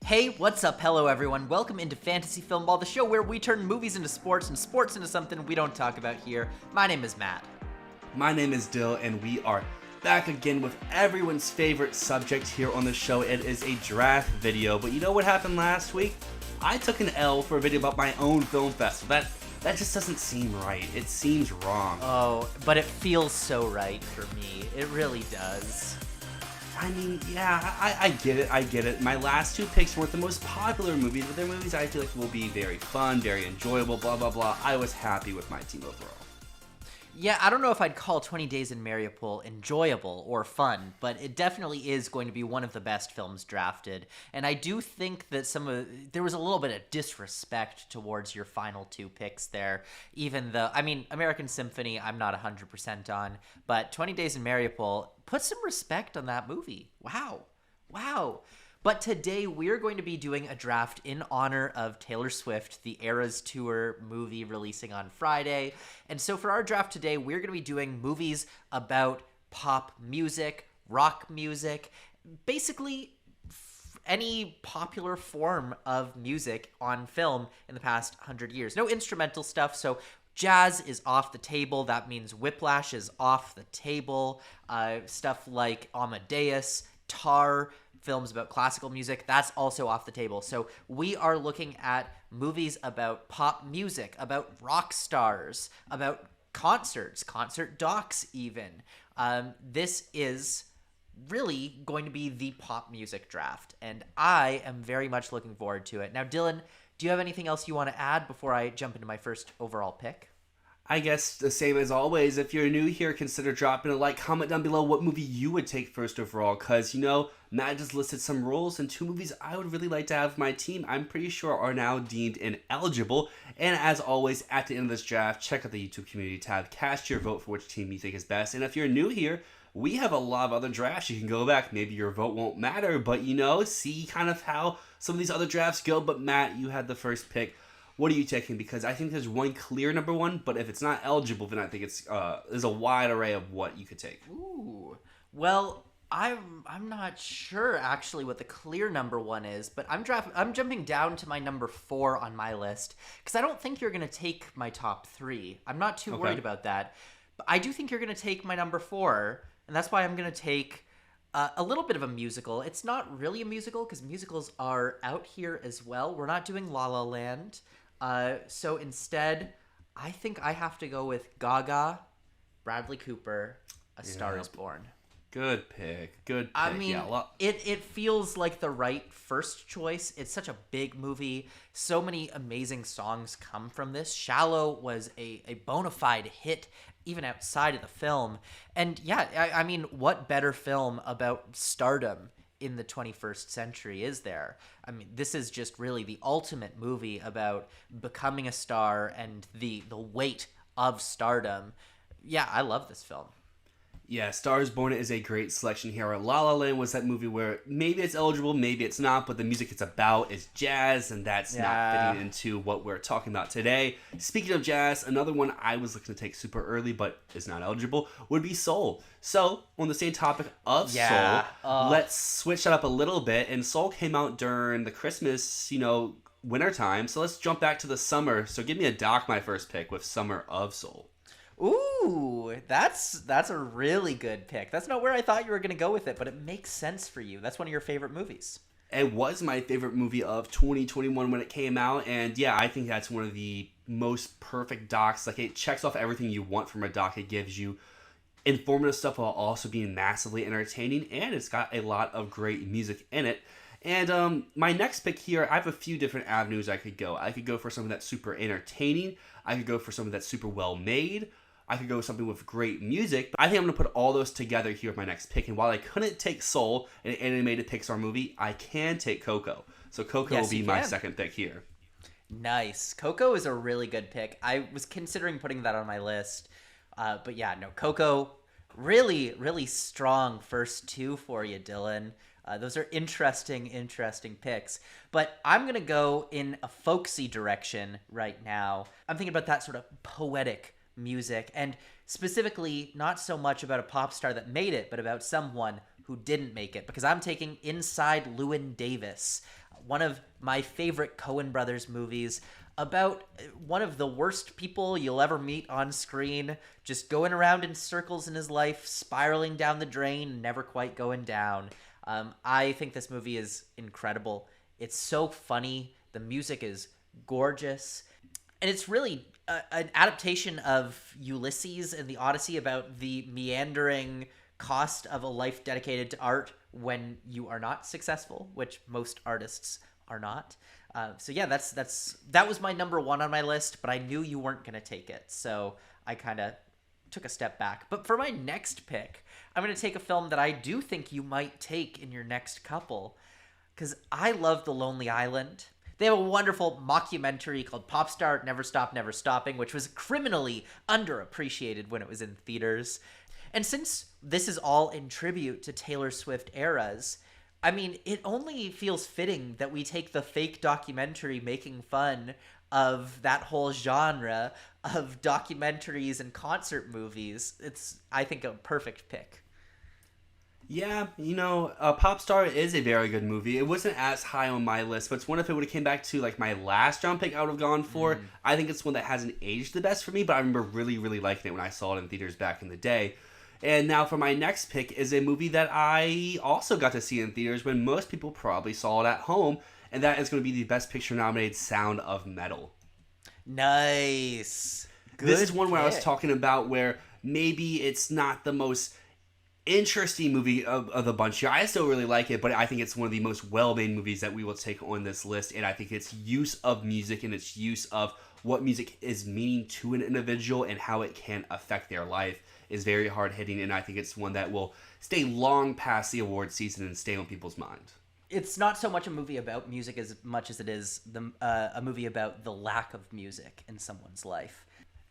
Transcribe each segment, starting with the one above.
Hey, what's up? Hello, everyone. Welcome into Fantasy Filmball, the show where we turn movies into sports and sports into something we don't talk about here. My name is Matt. My name is Dyl, and we are back again with everyone's favorite subject here on the show. It is a draft video, but you know what happened last week? I took an L for a video about my own film festival. That just doesn't seem right. It seems wrong. Oh, but it feels so right for me. It really does. I mean, yeah, I get it. My last two picks weren't the most popular movies, but they're movies I feel like will be very fun, very enjoyable, blah, blah, blah. I was happy with my team overall. Yeah, I don't know if I'd call 20 Days in Mariupol enjoyable or fun, but it definitely is going to be one of the best films drafted. And I do think that there was a little bit of disrespect towards your final two picks there, even though, I mean, American Symphony, I'm not 100% on, but 20 Days in Mariupol, put some respect on that movie. Wow. But today we're going to be doing a draft in honor of Taylor Swift, the Eras Tour movie releasing on Friday. And so for our draft today, we're going to be doing movies about pop music, rock music, basically any popular form of music on film in the past 100 years. No instrumental stuff, so jazz is off the table. That means Whiplash is off the table. Stuff like Amadeus, Tar, films about classical music, that's also off the table. So we are looking at movies about pop music, about rock stars, about concerts, concert docs even. This is really going to be the pop music draft, and I am very much looking forward to it. Now, Dylan, do you have anything else you want to add before I jump into my first overall pick? I guess the same as always, if you're new here, consider dropping a like, comment down below what movie you would take first overall, because, you know, Matt just listed some rules, and two movies I would really like to have my team, I'm pretty sure are now deemed ineligible. And as always, at the end of this draft, check out the YouTube community tab, cast your vote for which team you think is best, and if you're new here, we have a lot of other drafts you can go back. Maybe your vote won't matter, but, you know, see kind of how some of these other drafts go. But Matt, you had the first pick. What are you taking? Because I think there's one clear number one, but if it's not eligible, then I think there's a wide array of what you could take. Ooh, well, I'm not sure actually what the clear number one is, but I'm jumping down to my number 4 on my list because I don't think you're gonna take my top 3. I'm not too worried about that, but I do think you're gonna take my number 4, and that's why I'm gonna take a little bit of a musical. It's not really a musical because musicals are out here as well. We're not doing La La Land. So instead, I think I have to go with Gaga, Bradley Cooper, A Star Is Born. Good pick. I mean, it feels like the right first choice. It's such a big movie. So many amazing songs come from this. Shallow was a bona fide hit even outside of the film. And yeah, I mean, what better film about stardom in the 21st century is there? I mean, this is just really the ultimate movie about becoming a star and the weight of stardom. Yeah, I love this film. Yeah, Star is Born is a great selection here. La La Land was that movie where maybe it's eligible, maybe it's not, but the music it's about is jazz, and that's not fitting into what we're talking about today. Speaking of jazz, another one I was looking to take super early, but is not eligible, would be Soul. So, on the same topic of Soul, let's switch that up a little bit, and Soul came out during the Christmas, winter time, so let's jump back to the summer. So give me a doc, my first pick, with Summer of Soul. Ooh, that's a really good pick. That's not where I thought you were going to go with it, but it makes sense for you. That's one of your favorite movies. It was my favorite movie of 2021 when it came out, and yeah, I think that's one of the most perfect docs. Like, it checks off everything you want from a doc. It gives you informative stuff while also being massively entertaining, and it's got a lot of great music in it. And my next pick here, I have a few different avenues I could go. I could go for something that's super entertaining. I could go for something that's super well made. I could go with something with great music. But I think I'm going to put all those together here with my next pick. And while I couldn't take Soul, an animated Pixar movie, I can take Coco. So Coco will be my second pick here. Nice. Coco is a really good pick. I was considering putting that on my list. But yeah, no, Coco, really, really strong first two for you, Dylan. Those are interesting picks. But I'm going to go in a folksy direction right now. I'm thinking about that sort of poetic music, and specifically not so much about a pop star that made it, but about someone who didn't make it, because I'm taking Inside Llewyn Davis. one of my favorite Coen Brothers movies about one of the worst people you'll ever meet on screen, just going around in circles in his life, spiraling down the drain, never quite going down. I think this movie is incredible. It's so funny. The music is gorgeous. And it's really an adaptation of Ulysses and the Odyssey about the meandering cost of a life dedicated to art when you are not successful, which most artists are not. So yeah, that was my number one on my list, but I knew you weren't going to take it, so I kind of took a step back. But for my next pick, I'm going to take a film that I do think you might take in your next couple, because I love The Lonely Island. They have a wonderful mockumentary called Pop Star Never Stop Never Stopping, which was criminally underappreciated when it was in theaters. And since this is all in tribute to Taylor Swift eras, I mean, it only feels fitting that we take the fake documentary making fun of that whole genre of documentaries and concert movies. It's, I think, a perfect pick. Yeah, Pop Star is a very good movie. It wasn't as high on my list, but it's one if it would have came back to like my last jump pick I would have gone for. I think it's one that hasn't aged the best for me, but I remember really, really liking it when I saw it in theaters back in the day. And now for my next pick is a movie that I also got to see in theaters when most people probably saw it at home, and that is going to be the Best Picture nominated Sound of Metal. Nice. Good This is one where I was pick. talking about where maybe it's not the most interesting movie of the bunch here. I still really like it, but I think it's one of the most well-made movies that we will take on this list, and I think its use of music and its use of what music is meaning to an individual and how it can affect their life is very hard-hitting, and I think it's one that will stay long past the award season and stay on people's mind. It's not so much a movie about music as much as it is a movie about the lack of music in someone's life.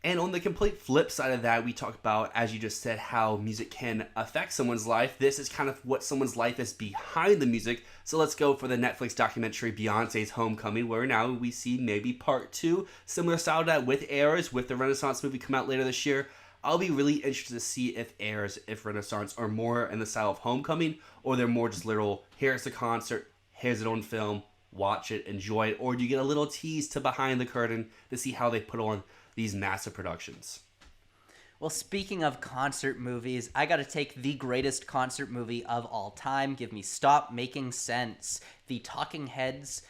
And on the complete flip side of that, we talk about, as you just said, how music can affect someone's life. This is kind of what someone's life is behind the music. So let's go for the Netflix documentary Beyonce's Homecoming, where now we see maybe part 2, similar style to that with Eras, with the Renaissance movie come out later this year. I'll be really interested to see if Eras, if Renaissance are more in the style of Homecoming, or they're more just literal, here's the concert, here's it on film, watch it, enjoy it, or do you get a little tease to behind the curtain to see how they put on these massive productions. Well, speaking of concert movies, I gotta take the greatest concert movie of all time. Give me Stop Making Sense, the Talking Heads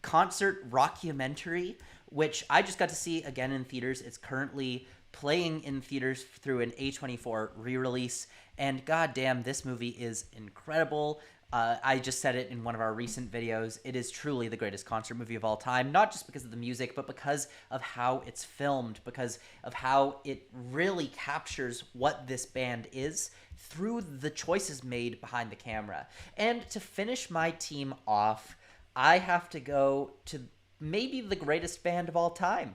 concert rockumentary, which I just got to see again in theaters. It's currently playing in theaters through an A24 re-release, and goddamn, this movie is incredible. I just said it in one of our recent videos. It is truly the greatest concert movie of all time, not just because of the music, but because of how it's filmed, because of how it really captures what this band is through the choices made behind the camera. And to finish my team off, I have to go to maybe the greatest band of all time.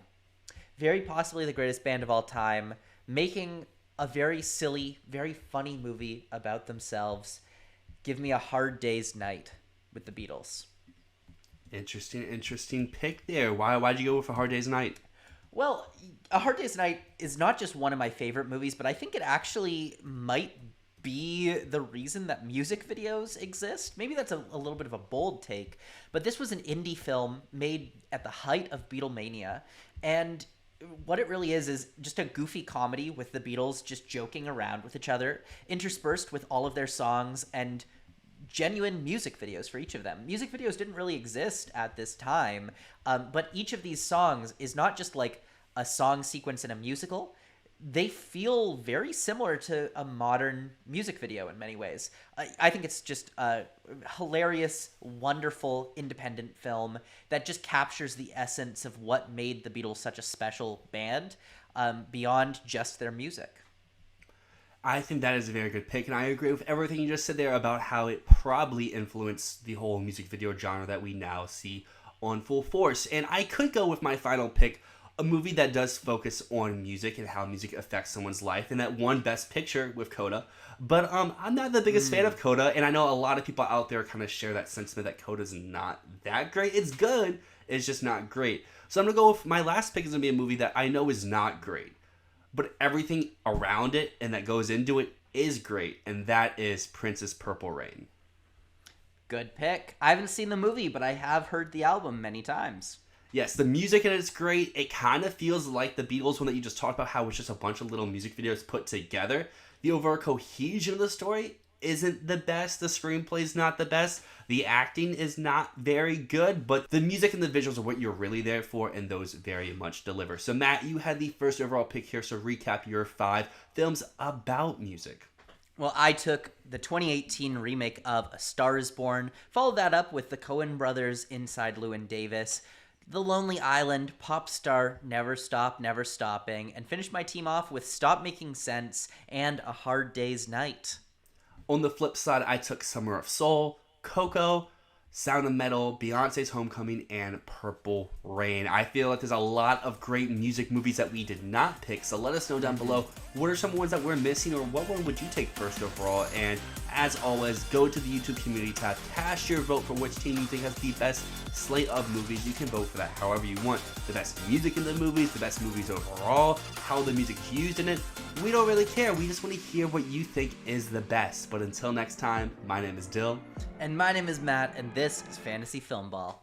Very possibly the greatest band of all time, making a very silly, very funny movie about themselves. Give me A Hard Day's Night with the Beatles. Interesting pick there. Why'd you go with A Hard Day's Night? Well, A Hard Day's Night is not just one of my favorite movies, but I think it actually might be the reason that music videos exist. Maybe that's a little bit of a bold take, but this was an indie film made at the height of Beatlemania, and what it really is just a goofy comedy with the Beatles just joking around with each other, interspersed with all of their songs and genuine music videos for each of them. Music videos didn't really exist at this time, but each of these songs is not just like a song sequence in a musical. They feel very similar to a modern music video in many ways. I think it's just a hilarious, wonderful, independent film that just captures the essence of what made the Beatles such a special band, beyond just their music. I think that is a very good pick, and I agree with everything you just said there about how it probably influenced the whole music video genre that we now see on full force. And I could go with my final pick, a movie that does focus on music and how music affects someone's life, and that won Best Picture with Coda. But I'm not the biggest fan of Coda, and I know a lot of people out there kind of share that sentiment that Coda's not that great. It's good, it's just not great. So I'm going to go with my last pick is going to be a movie that I know is not great, but everything around it and that goes into it is great, and that is Prince's Purple Rain. Good pick. I haven't seen the movie, but I have heard the album many times. Yes, the music in it is great. It kind of feels like the Beatles one that you just talked about, how it's just a bunch of little music videos put together. The overall cohesion of the story isn't the best. The screenplay is not the best. The acting is not very good, but the music and the visuals are what you're really there for, and those very much deliver. So Matt, you had the first overall pick here, so recap your 5 films about music. Well, I took the 2018 remake of A Star is Born, followed that up with the Coen brothers' Inside Llewyn Davis, The Lonely Island, Pop Star, Never Stop, Never Stopping, and finished my team off with Stop Making Sense and A Hard Day's Night. On the flip side, I took Summer of Soul, Coco, Sound of Metal, Beyonce's Homecoming, and Purple Rain. I feel like there's a lot of great music movies that we did not pick, so let us know down below what are some ones that we're missing, or what one would you take first overall. And as always, go to the YouTube community tab, cast your vote for which team you think has the best slate of movies. You can vote for that however you want. The best music in the movies, the best movies overall, how the music's used in it. We don't really care. We just want to hear what you think is the best. But until next time, my name is Dyl. And my name is Matt, and this is Fantasy Filmball.